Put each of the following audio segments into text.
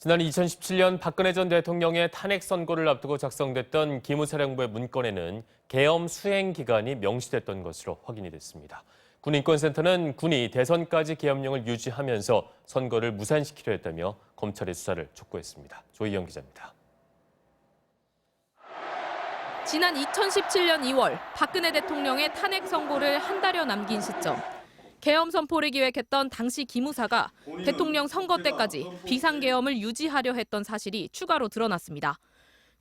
지난 2017년 박근혜 전 대통령의 탄핵 선고를 앞두고 작성됐던 기무사령부의 문건에는 계엄 수행 기간이 명시됐던 것으로 확인이 됐습니다. 군인권센터는 군이 대선까지 계엄령을 유지하면서 선거를 무산시키려 했다며 검찰의 수사를 촉구했습니다. 조희영 기자입니다. 지난 2017년 2월 박근혜 대통령의 탄핵 선고를 한 달여 남긴 시점. 계엄 선포를 기획했던 당시 기무사가 대통령 선거 때까지 비상계엄을 유지하려 했던 사실이 추가로 드러났습니다.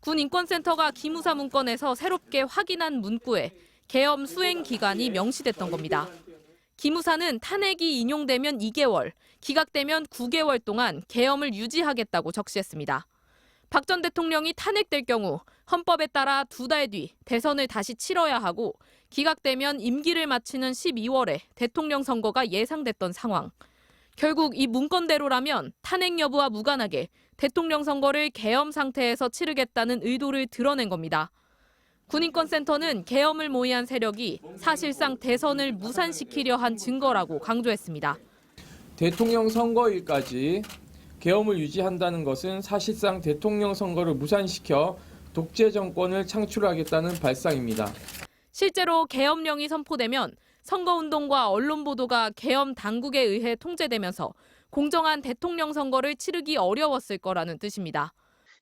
군인권센터가 기무사 문건에서 새롭게 확인한 문구에 계엄 수행 기간이 명시됐던 겁니다. 기무사는 탄핵이 인용되면 2개월, 기각되면 9개월 동안 계엄을 유지하겠다고 적시했습니다. 박 전 대통령이 탄핵될 경우 헌법에 따라 2달 뒤 대선을 다시 치러야 하고 기각되면 임기를 마치는 12월에 대통령 선거가 예상됐던 상황. 결국 이 문건대로라면 탄핵 여부와 무관하게 대통령 선거를 계엄 상태에서 치르겠다는 의도를 드러낸 겁니다. 군인권센터는 계엄을 모의한 세력이 사실상 대선을 무산시키려 한 증거라고 강조했습니다. 대통령 선거일까지 계엄을 유지한다는 것은 사실상 대통령 선거를 무산시켜 독재 정권을 창출하겠다는 발상입니다. 실제로 계엄령이 선포되면 선거운동과 언론 보도가 계엄 당국에 의해 통제되면서 공정한 대통령 선거를 치르기 어려웠을 거라는 뜻입니다.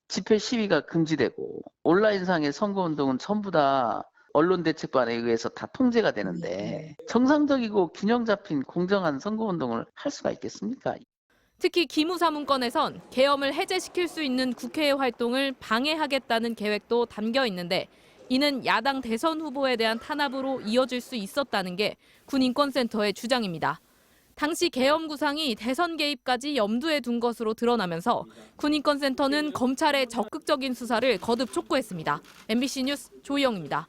집회 시위가 금지되고 온라인상의 선거운동은 전부 다 언론대책반에 의해서 다 통제가 되는데 정상적이고 균형 잡힌 공정한 선거운동을 할 수가 있겠습니까? 특히 기무사 문건에선 계엄을 해제시킬 수 있는 국회의 활동을 방해하겠다는 계획도 담겨 있는데 이는 야당 대선 후보에 대한 탄압으로 이어질 수 있었다는 게 군인권센터의 주장입니다. 당시 계엄 구상이 대선 개입까지 염두에 둔 것으로 드러나면서 군인권센터는 검찰의 적극적인 수사를 거듭 촉구했습니다. MBC 뉴스 조희영입니다.